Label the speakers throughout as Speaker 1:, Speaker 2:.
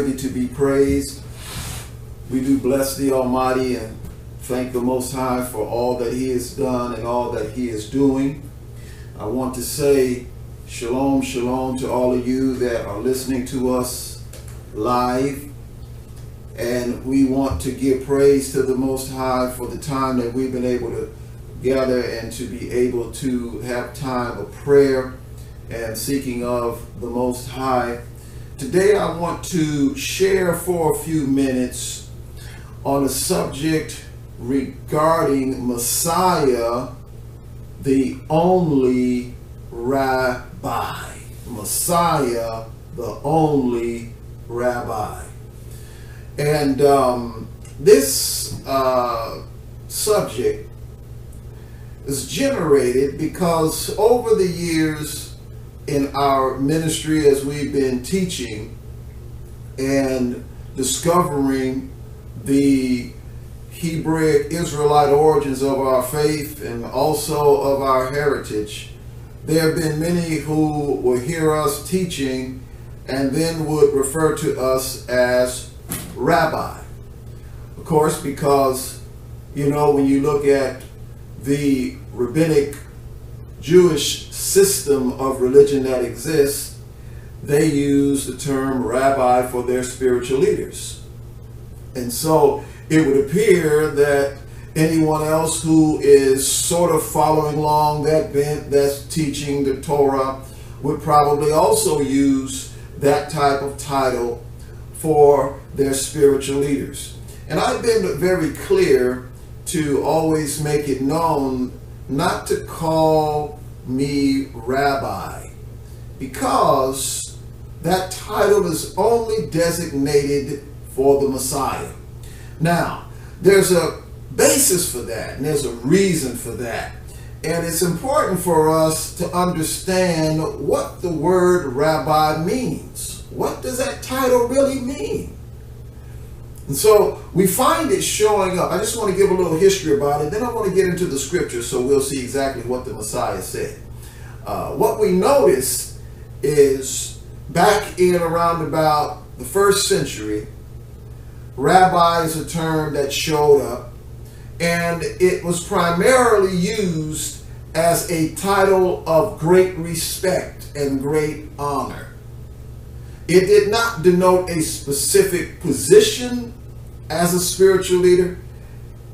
Speaker 1: worthy to be praised. We do bless the Almighty and thank the Most High for all that He has done and all that He is doing. I want to say shalom, shalom to all of you that are listening to us live. And we want to give praise to the Most High for the time that we've been able to gather and to be able to have time of prayer and seeking of the Most High. Today I want to share for a few minutes on a subject regarding Messiah, the only Rabbi. Messiah, the only Rabbi. And this subject is generated because over the years in our ministry, as we've been teaching and discovering the Hebrew Israelite origins of our faith and also of our heritage, there have been many who will hear us teaching and then would refer to us as Rabbi. Of course, because, when you look at the rabbinic Jewish system of religion that exists, they use the term rabbi for their spiritual leaders. And so it would appear that anyone else who is sort of following along that bent, that's teaching the Torah, would probably also use that type of title for their spiritual leaders. And I've been very clear to always make it known not to call me rabbi, because that title is only designated for the Messiah. Now, there's a basis for that, and there's a reason for that. And it's important for us to understand what the word rabbi means. What does that title really mean? And so we find it showing up. I just want to give a little history about it. Then I want to get into the scriptures so we'll see exactly what the Messiah said. What we notice is back in around about the 1st century, rabbi is a term that showed up, and it was primarily used as a title of great respect and great honor. It did not denote a specific position as a spiritual leader.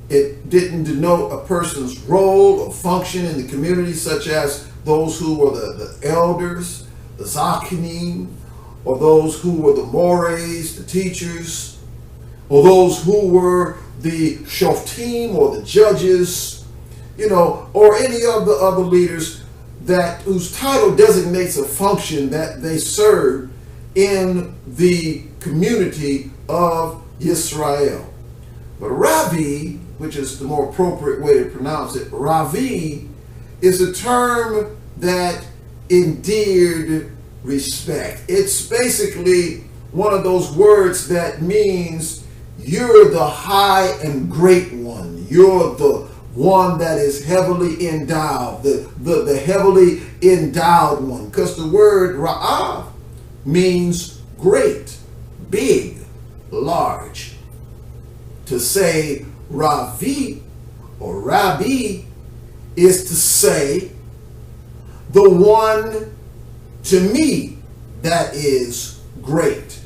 Speaker 1: It didn't denote a person's role or function in the community, such as those who were the elders, the zakenim, or those who were the mores, the teachers, or those who were the shoftim or the judges, or any of the other leaders whose title designates a function that they serve in the community of Israel. But Rabbi, which is the more appropriate way to pronounce it, Rabbi, is a term that endeared respect. It's basically one of those words that means you're the high and great one. You're the one that is heavily endowed, the heavily endowed one. Because the word Ra'av means great, big, large. To say Ravi or Rabbi is to say the one to me that is great,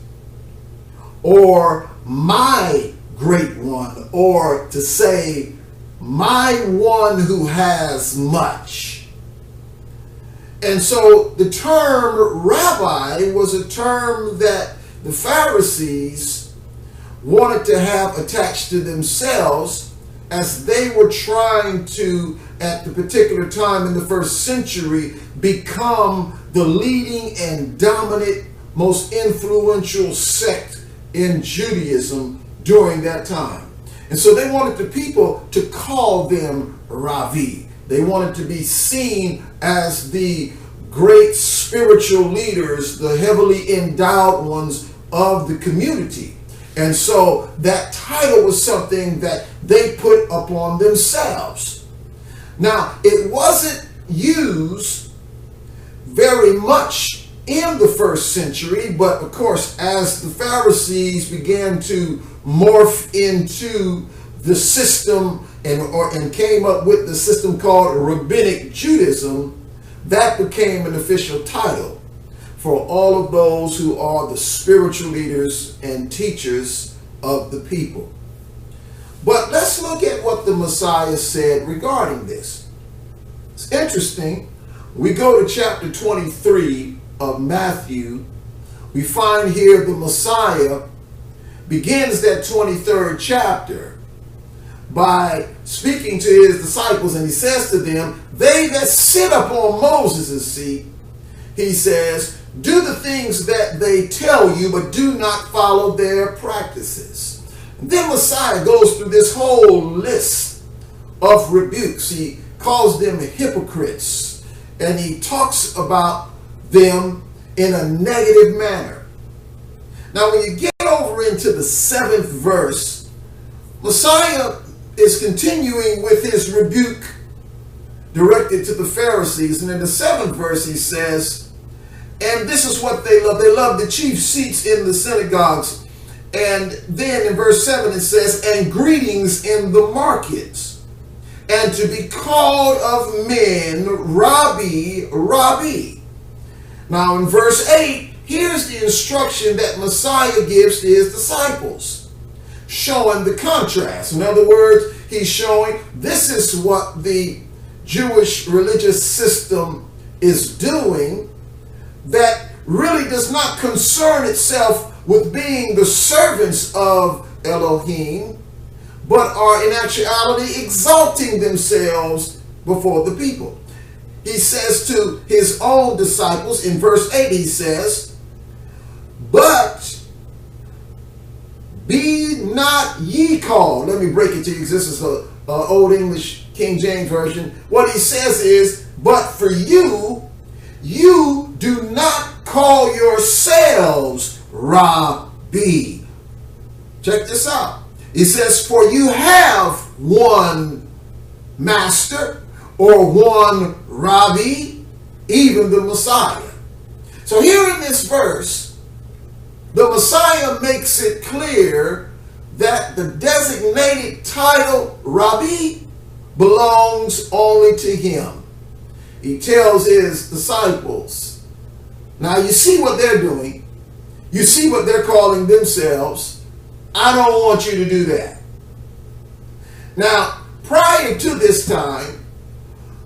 Speaker 1: or my great one, or to say my one who has much. And so the term rabbi was a term that the Pharisees wanted to have attached to themselves as they were trying to, at the particular time in the 1st century, become the leading and dominant, most influential sect in Judaism during that time. And so they wanted the people to call them Ravi. They wanted to be seen as the great spiritual leaders, the heavily endowed ones of the community. And so that title was something that they put upon themselves. Now, it wasn't used very much in the first century, but of course, as the Pharisees began to morph into the system and came up with the system called Rabbinic Judaism, that became an official title for all of those who are the spiritual leaders and teachers of the people. But let's look at what the Messiah said regarding this. It's interesting. We go to chapter 23 of Matthew. We find here the Messiah begins that 23rd chapter by speaking to his disciples, and he says to them, they that sit upon Moses' seat, he says, do the things that they tell you, but do not follow their practices. And then Messiah goes through this whole list of rebukes. He calls them hypocrites, and he talks about them in a negative manner. Now, when you get over into the 7th verse, Messiah is continuing with his rebuke directed to the Pharisees. And in the 7th verse, he says, and this is what they love. They love the chief seats in the synagogues. And then in verse 7, it says, and greetings in the markets, and to be called of men, Rabbi, Rabbi. Now in verse 8, here's the instruction that Messiah gives to his disciples, showing the contrast. In other words, he's showing this is what the Jewish religious system is doing, that really does not concern itself with being the servants of Elohim, but are in actuality exalting themselves before the people. He says to his own disciples in verse 8, he says, but be not ye called. Let me break it to you, because this is an Old English King James Version. What he says is, but for you, you do not call yourselves Rabbi. Check this out. He says, for you have one master, or one Rabbi, even the Messiah. So here in this verse, the Messiah makes it clear that the designated title Rabbi belongs only to him. He tells his disciples, now you see what they're doing. You see what they're calling themselves. I don't want you to do that. Now, prior to this time,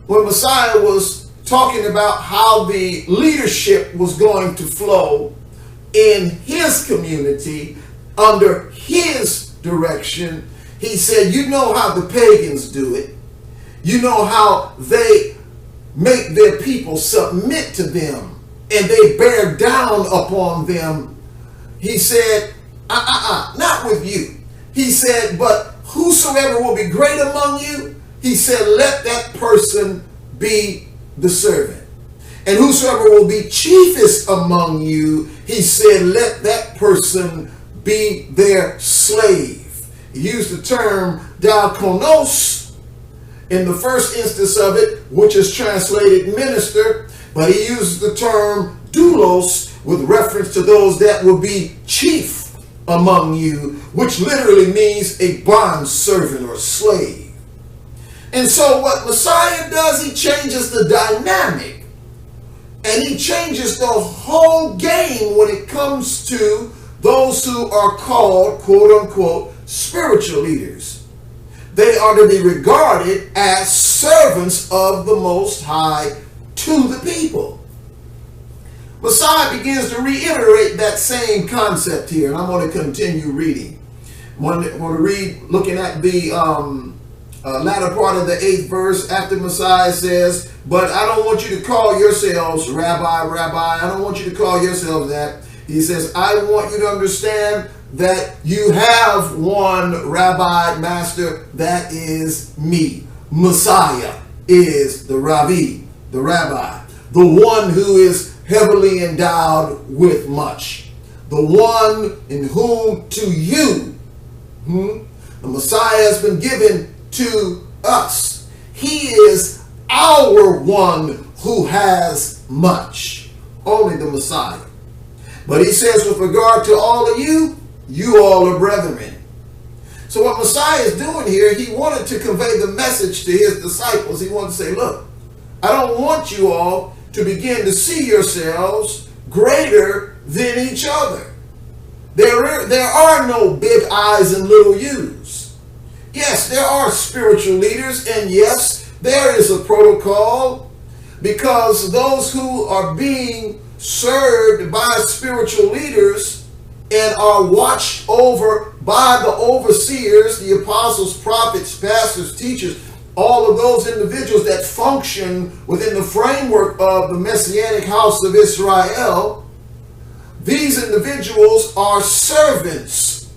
Speaker 1: when Messiah was talking about how the leadership was going to flow in his community under his direction, he said, you know how the pagans do it. You know how they make their people submit to them and they bear down upon them. He said, not with you. He said, but whosoever will be great among you, he said, let that person be the servant. And whosoever will be chiefest among you, he said, let that person be their slave. He used the term diakonos in the first instance of it, which is translated minister, but he uses the term doulos with reference to those that will be chief among you, which literally means a bond servant or slave. And so what Messiah does, he changes the dynamic, and he changes the whole game when it comes to those who are called, quote unquote, spiritual leaders. They are to be regarded as servants of the Most High to the people. Messiah begins to reiterate that same concept here, and I'm going to continue reading. I'm going to read, looking at the latter part of the 8th verse, after Messiah says, but I don't want you to call yourselves Rabbi, Rabbi. I don't want you to call yourselves that. He says, I want you to understand that you have one Rabbi, master, that is me. Messiah is the Rabbi, the Rabbi, the one who is heavily endowed with much, the one in whom to you, the Messiah has been given to us. He is our one who has much. only the Messiah. But he says, with regard to all of you, you all are brethren. So what Messiah is doing here, he wanted to convey the message to his disciples. He wanted to say, look, I don't want you all to begin to see yourselves greater than each other. There are no big I's and little U's. Yes, there are spiritual leaders, and yes, there is a protocol, because those who are being served by spiritual leaders and are watched over by the overseers, the apostles, prophets, pastors, teachers, all of those individuals that function within the framework of the Messianic house of Israel, these individuals are servants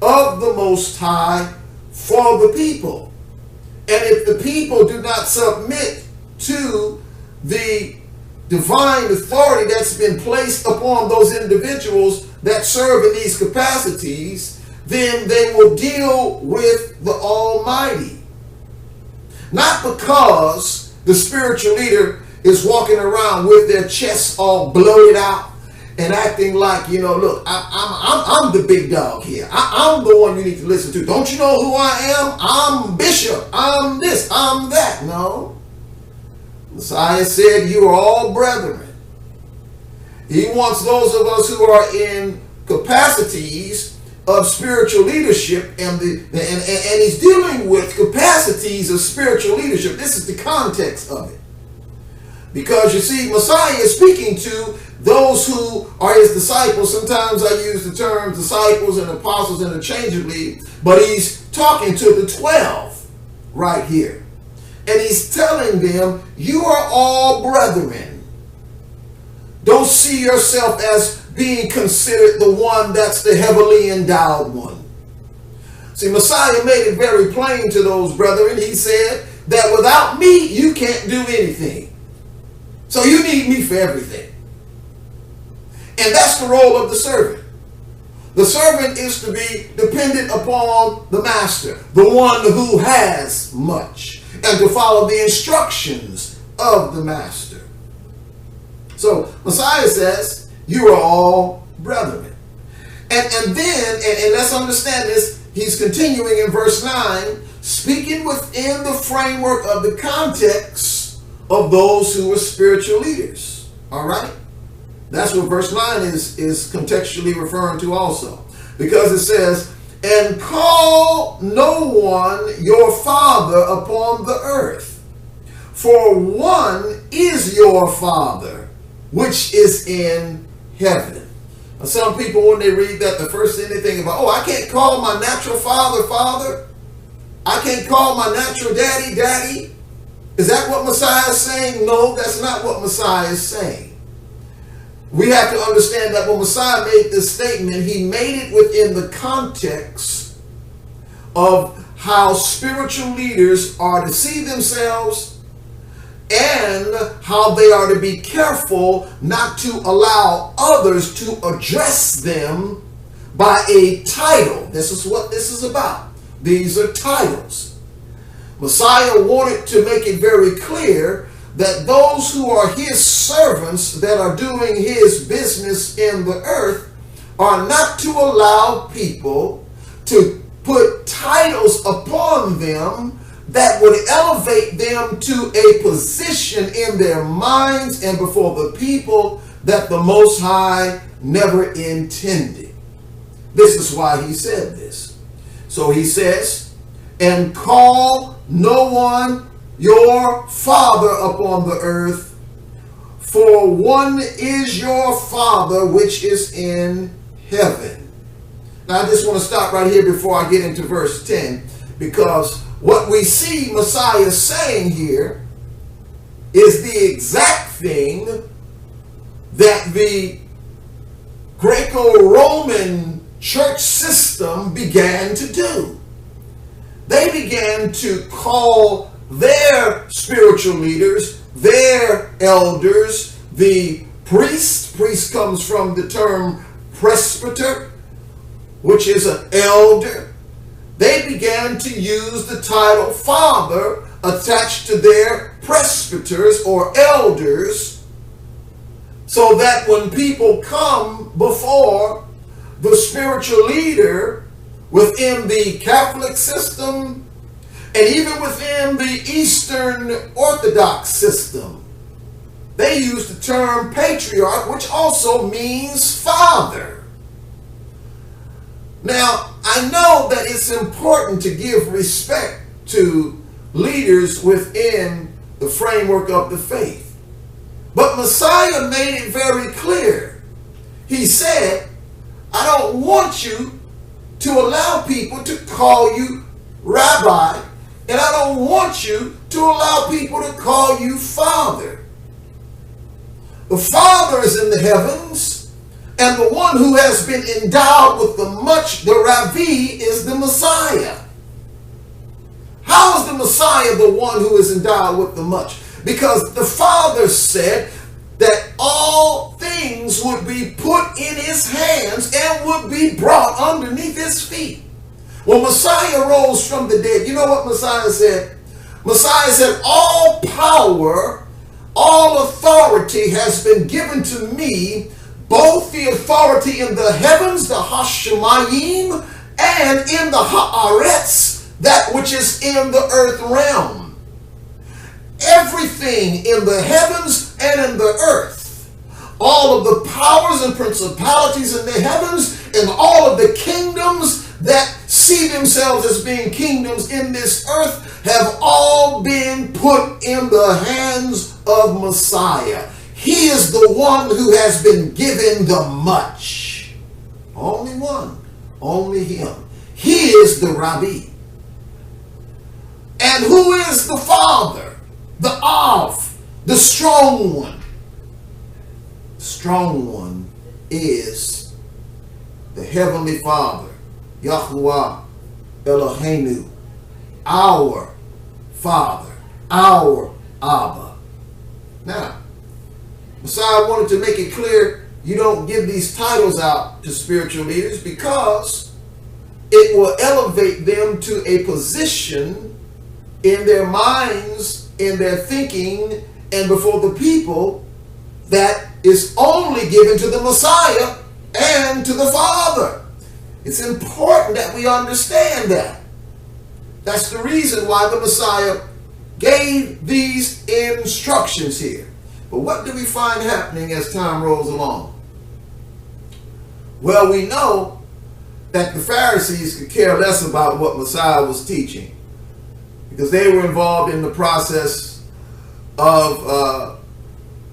Speaker 1: of the Most High for the people. And if the people do not submit to the divine authority that's been placed upon those individuals that serve in these capacities, then they will deal with the Almighty. Not because the spiritual leader is walking around with their chests all bloated out and acting like, you know, look, I'm the big dog here. I'm the one you need to listen to. Don't you know who I am? I'm bishop. I'm this. I'm that. No. Messiah said, you are all brethren. He wants those of us who are in capacities of spiritual leadership, and he's dealing with capacities of spiritual leadership. This is the context of it. Because you see, Messiah is speaking to those who are his disciples. Sometimes I use the terms disciples and apostles interchangeably, but he's talking to the 12 right here. And he's telling them, you are all brethren. Don't see yourself as being considered the one that's the heavily endowed one. See, Messiah made it very plain to those brethren. He said that without me, you can't do anything. So you need me for everything. And that's the role of the servant. The servant is to be dependent upon the master, the one who has much, and to follow the instructions of the master. So Messiah says, you are all brethren. And then let's understand this, he's continuing in verse 9, speaking within the framework of the context of those who are spiritual leaders. All right? That's what verse 9 is contextually referring to also. Because it says, and call no one your father upon the earth, for one is your Father, which is in heaven. Now, some people, when they read that, the first thing they think about, oh, I can't call my natural father, father. I can't call my natural daddy, daddy. Is that what Messiah is saying? No, that's not what Messiah is saying. We have to understand that when Messiah made this statement, he made it within the context of how spiritual leaders are to see themselves and how they are to be careful not to allow others to address them by a title. This is what this is about. These are titles. Messiah wanted to make it very clear that those who are his servants that are doing his business in the earth are not to allow people to put titles upon them that would elevate them to a position in their minds and before the people that the Most High never intended. This is why he said this. So he says, and call no one your father upon the earth, for one is your Father which is in heaven. Now I just want to stop right here before I get into verse 10, because what we see Messiah saying here is the exact thing that the Greco-Roman church system began to do. They began to call their spiritual leaders, their elders, the priest. Priest comes from the term presbyter, which is an elder. They began to use the title father attached to their presbyters or elders so that when people come before the spiritual leader within the Catholic system and even within the Eastern Orthodox system, they use the term patriarch, which also means father. Now, I know that it's important to give respect to leaders within the framework of the faith. But Messiah made it very clear. He said, I don't want you to allow people to call you Rabbi, and I don't want you to allow people to call you Father. The Father is in the heavens, and the one who has been endowed with the much, the Rabbi, is the Messiah. How is the Messiah the one who is endowed with the much? Because the Father said that all things would be put in his hands and would be brought underneath his feet. When Messiah rose from the dead, you know what Messiah said? Messiah said, all power, all authority has been given to me, both the authority in the heavens, the Hashemayim, and in the Haaretz, that which is in the earth realm. Everything in the heavens and in the earth, all of the powers and principalities in the heavens and all of the kingdoms that see themselves as being kingdoms in this earth have all been put in the hands of Messiah. He is the one who has been given the much. Only one. Only him. He is the Rabbi. And who is the Father? The Av, the strong one. The strong one is the Heavenly Father, Yahuwah Eloheinu, our Father, our Abba. Now, Messiah wanted to make it clear you don't give these titles out to spiritual leaders because it will elevate them to a position in their minds, in their thinking, and before the people that is only given to the Messiah and to the Father. It's important that we understand that. That's the reason why the Messiah gave these instructions here. But what do we find happening as time rolls along? Well, we know that the Pharisees could care less about what Messiah was teaching because they were involved in the process of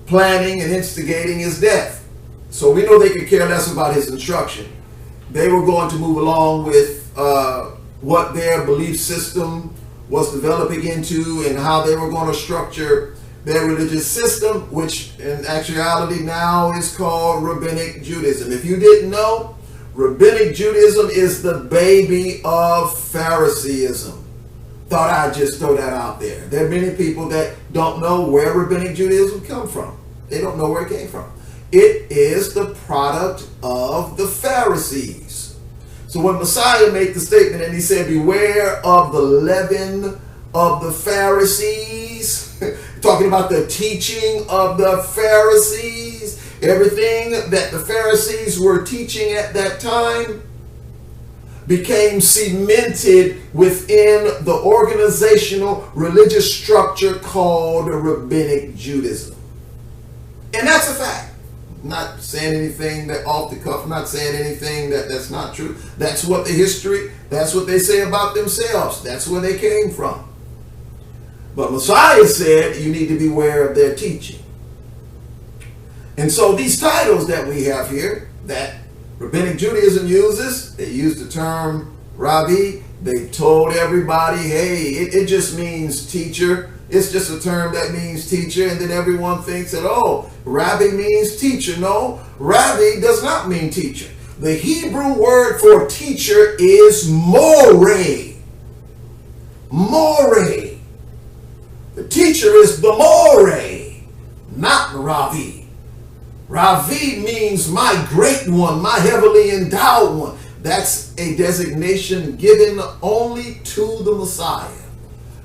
Speaker 1: planning and instigating his death. So we know they could care less about his instruction. They were going to move along with what their belief system was developing into and how they were going to structure their religious system, which in actuality now is called Rabbinic Judaism. If you didn't know, Rabbinic Judaism is the baby of Phariseeism. Thought I'd just throw that out there. There are many people that don't know where Rabbinic Judaism come from. They don't know where it came from. It is the product of the Pharisees. So when Messiah made the statement and he said, beware of the leaven of the Pharisees, talking about the teaching of the Pharisees, everything that the Pharisees were teaching at that time became cemented within the organizational religious structure called Rabbinic Judaism. And that's a fact. I'm not saying anything that off the cuff, I'm not saying anything that's not true. That's what the history, that's what they say about themselves. That's where they came from. But Messiah said you need to beware of their teaching. And so these titles that we have here that Rabbinic Judaism uses, they use the term Rabbi. They told everybody, hey, it just means teacher. It's just a term that means teacher. And then everyone thinks that, oh, Rabbi means teacher. No, Rabbi does not mean teacher. The Hebrew word for teacher is more. More. The teacher is the more, not Rabbi. Rabbi means my great one, my heavily endowed one. That's a designation given only to the Messiah.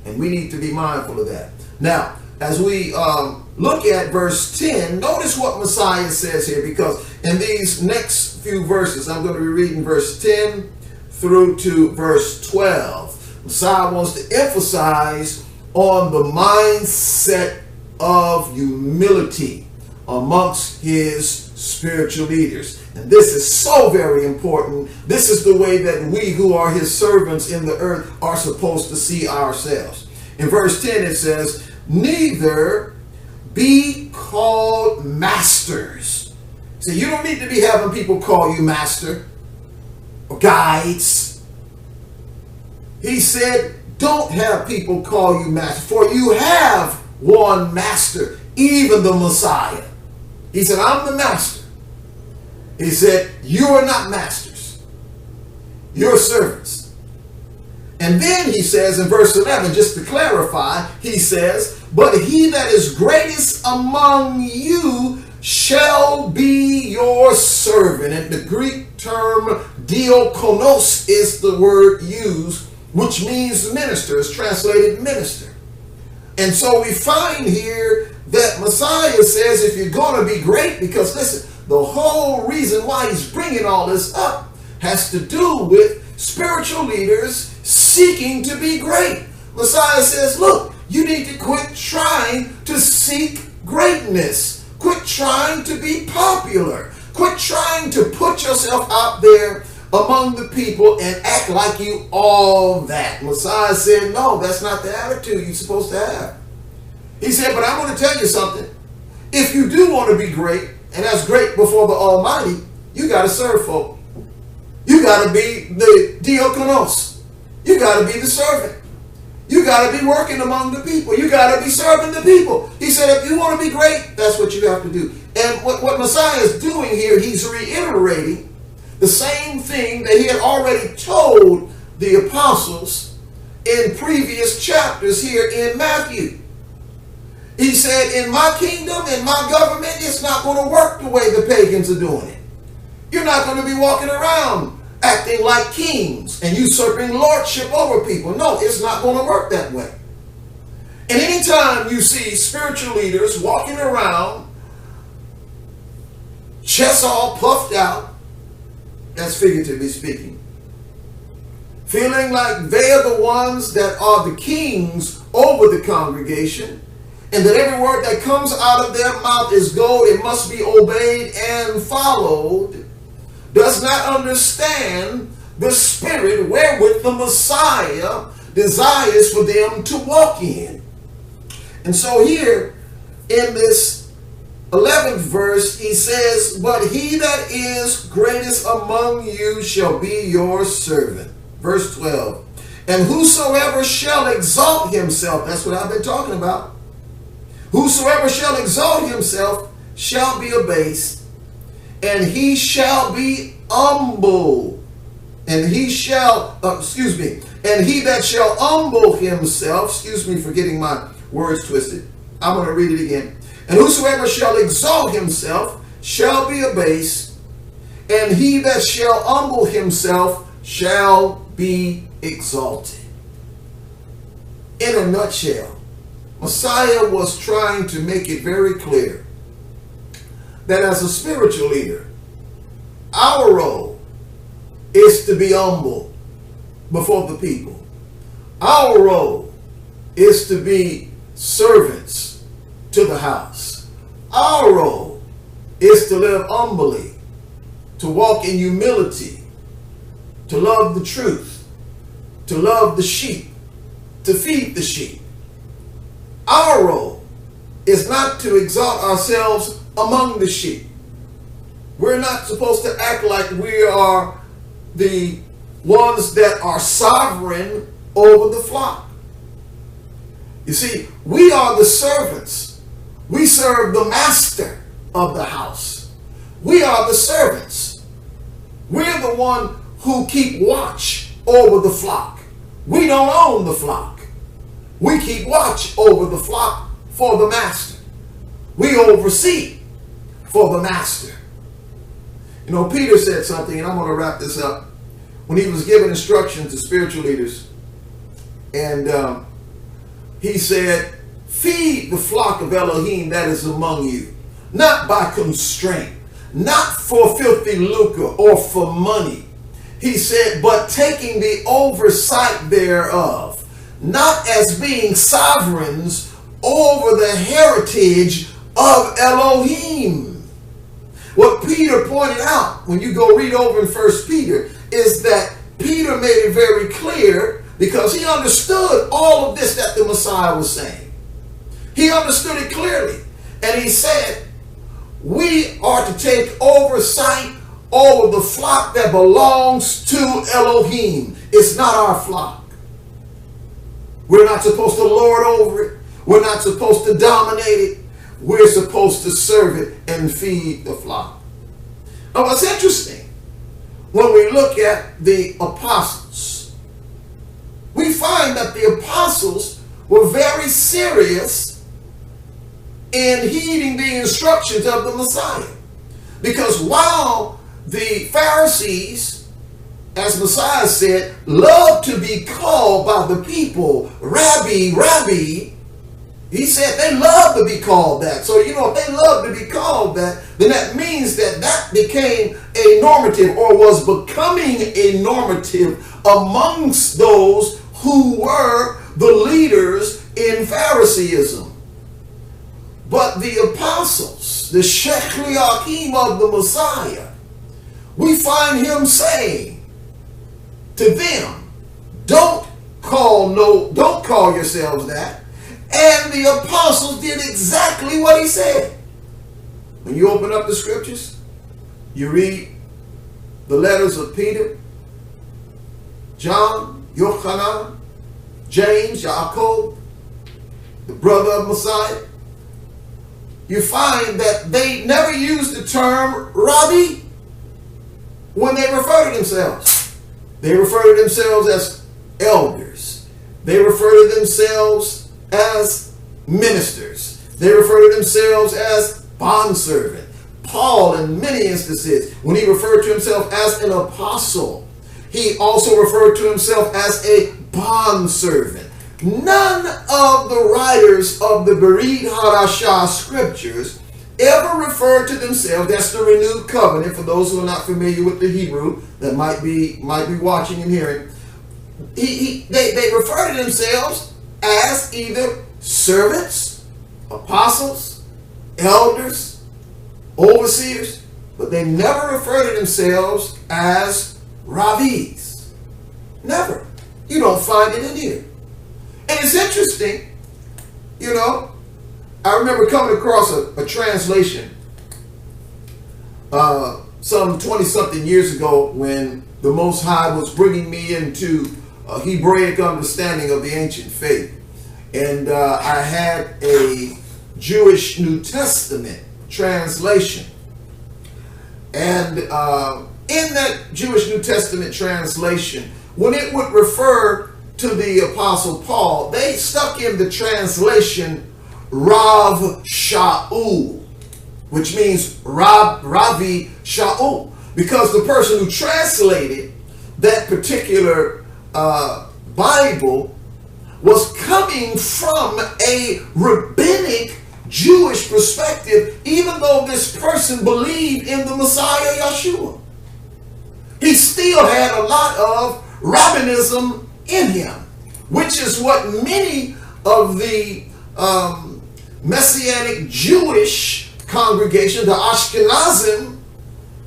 Speaker 1: And we need to be mindful of that. Now, as we look at verse 10, notice what Messiah says here, because in these next few verses, I'm going to be reading verse 10 through to verse 12. Messiah wants to emphasize on the mindset of humility amongst his spiritual leaders. And this is so very important. This is the way that we who are his servants in the earth are supposed to see ourselves. In verse 10 it says, neither be called masters. So you don't need to be having people call you master or guides. He said, don't have people call you master, for you have one master, even the Messiah. He said, I'm the master. He said, you are not masters. You're servants. And then he says in verse 11, just to clarify, he says, but he that is greatest among you shall be your servant. And the Greek term diakonos is the word used, which means minister. It's translated minister. And so we find here that Messiah says if you're going to be great, because listen, the whole reason why he's bringing all this up has to do with spiritual leaders seeking to be great. Messiah says, look, you need to quit trying to seek greatness. Quit trying to be popular. Quit trying to put yourself out there among the people and act like you all that. Messiah said, no, that's not the attitude you're supposed to have. He said, but I'm going to tell you something. If you do want to be great, and that's great before the Almighty, you got to serve folk. You got to be the diakonos. You got to be the servant. You got to be working among the people. You got to be serving the people. He said, if you want to be great, that's what you have to do. And what Messiah is doing here, he's reiterating the same thing that he had already told the apostles in previous chapters here in Matthew. He said, in my kingdom, in my government, it's not going to work the way the pagans are doing it. You're not going to be walking around acting like kings and usurping lordship over people. No, it's not going to work that way. And anytime you see spiritual leaders walking around, chests all puffed out, that's figuratively speaking, feeling like they are the ones that are the kings over the congregation, and that every word that comes out of their mouth is gold, it must be obeyed and followed, does not understand the spirit wherewith the Messiah desires for them to walk in. And so here in this 11th verse, he says, but he that is greatest among you shall be your servant. Verse 12, and whosoever shall exalt himself, that's what I've been talking about, whosoever shall exalt himself shall be abased, and he shall be humble. And he shall, and he that shall humble himself, excuse me for getting my words twisted. I'm going to read it again. And whosoever shall exalt himself shall be abased, and he that shall humble himself shall be exalted. In a nutshell, Messiah was trying to make it very clear that as a spiritual leader, our role is to be humble before the people. Our role is to be servants to the house. Our role is to live humbly, to walk in humility, to love the truth, to love the sheep, to feed the sheep. Our role is not to exalt ourselves among the sheep. We're not supposed to act like we are the ones that are sovereign over the flock. You see, we are the servants. We serve the master of the house. We are the servants. We're the one who keep watch over the flock. We don't own the flock. We keep watch over the flock for the master. We oversee for the master. You know, Peter said something, and I'm going to wrap this up. When he was giving instructions to spiritual leaders, and he said, Feed the flock of Elohim that is among you, not by constraint, not for filthy lucre or for money. He said, but taking the oversight thereof, not as being sovereigns over the heritage of Elohim. What Peter pointed out, when you go read over in 1 Peter, is that Peter made it very clear, because he understood all of this that the Messiah was saying. He understood it clearly. And he said, we are to take oversight over the flock that belongs to Elohim. It's not our flock. We're not supposed to lord over it. We're not supposed to dominate it. We're supposed to serve it and feed the flock. Now, what's interesting, when we look at the apostles, we find that the apostles were very serious in heeding the instructions of the Messiah. Because while the Pharisees, as Messiah said, loved to be called by the people Rabbi, Rabbi, he said they love to be called that. So, if they love to be called that, then that means that that became a normative, or was becoming a normative amongst those who were the leaders in Phariseeism. But the apostles, the Shechliachim of the Messiah, we find him saying to them, don't call yourselves that. And the apostles did exactly what he said. When you open up the scriptures, you read the letters of Peter, John, Yochanan, James, Yaakov, the brother of Messiah, you find that they never used the term Rabbi when they refer to themselves. They refer to themselves as elders. They refer to themselves as ministers. They refer to themselves as bondservant. Paul, in many instances, when he referred to himself as an apostle, he also referred to himself as a bondservant. None of the writers of the Berit Hadashah scriptures ever referred to themselves, that's the renewed covenant, for those who are not familiar with the Hebrew, that might be watching and hearing. They refer to themselves as either servants, apostles, elders, overseers, but they never refer to themselves as rabbis. Never. You don't find it in here. And it's interesting, I remember coming across a translation some 20-something years ago when the Most High was bringing me into a Hebraic understanding of the ancient faith. And I had a Jewish New Testament translation. And in that Jewish New Testament translation, when it would refer to the Apostle Paul, they stuck in the translation Rav Shaul, which means Ravi Shaul, because the person who translated that particular Bible was coming from a rabbinic Jewish perspective, even though this person believed in the Messiah Yeshua. He still had a lot of rabbinism in him, which is what many of the Messianic Jewish congregation, the Ashkenazim,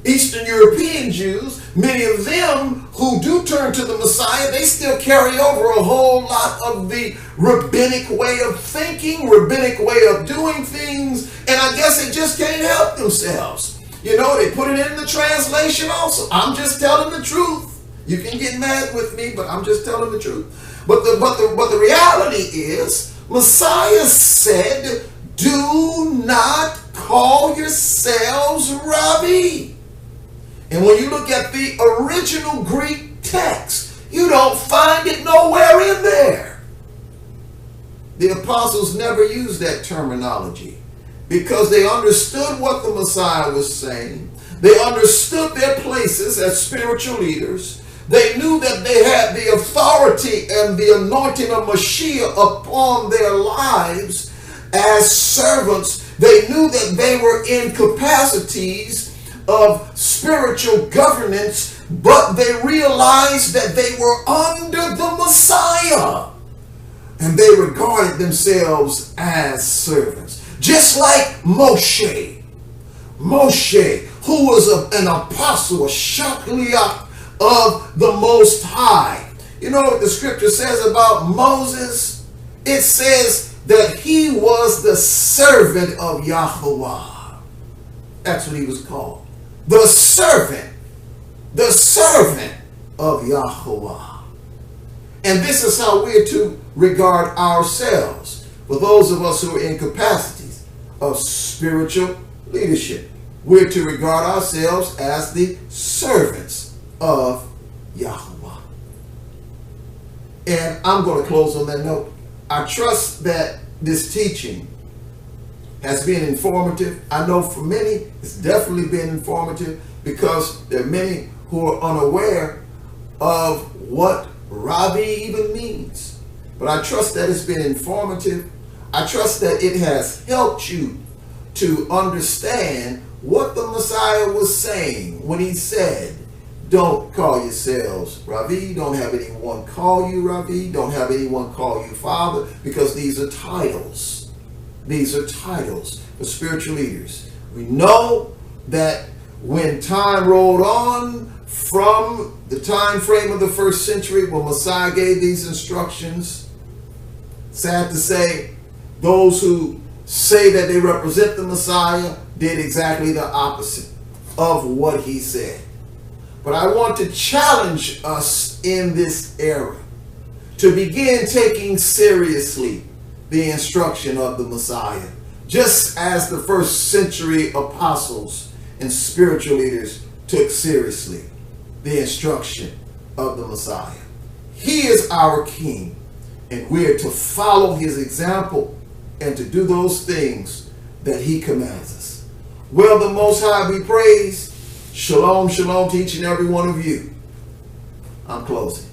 Speaker 1: Eastern European Jews, many of them who do turn to the Messiah, they still carry over a whole lot of the rabbinic way of thinking, rabbinic way of doing things, and I guess they just can't help themselves. They put it in the translation also. I'm just telling the truth. You can get mad with me, but I'm just telling the truth. But the reality is, Messiah said, do not call yourselves Rabbi. And when you look at the original Greek text, you don't find it nowhere in there. The apostles never used that terminology because they understood what the Messiah was saying. They understood their places as spiritual leaders. They knew that they had the authority and the anointing of Mashiach upon their lives. as servants. They knew that they were in capacities of spiritual governance, but they realized that they were under the Messiah. And they regarded themselves as servants. Just like Moshe. Moshe, who was an apostle, a shakliach of the Most High. You know what the scripture says about Moses? It says that he was the servant of Yahweh. That's what he was called. The servant of Yahweh. And this is how we're to regard ourselves. For those of us who are in capacities of spiritual leadership, we're to regard ourselves as the servants of Yahweh. And I'm going to close on that note. I trust that this teaching has been informative. I know for many, it's definitely been informative, because there are many who are unaware of what Rabbi even means. But I trust that it's been informative. I trust that it has helped you to understand what the Messiah was saying when he said, don't call yourselves Rabbi. Don't have anyone call you Rabbi. Don't have anyone call you Father, because these are titles. These are titles for spiritual leaders. We know that when time rolled on from the time frame of the first century when Messiah gave these instructions, sad to say, those who say that they represent the Messiah did exactly the opposite of what he said. But I want to challenge us in this era to begin taking seriously the instruction of the Messiah, just as the first century apostles and spiritual leaders took seriously the instruction of the Messiah. He is our King, and we're to follow his example and to do those things that he commands us. Well, the Most High be praised. Shalom, shalom to each and every one of you. I'm closing.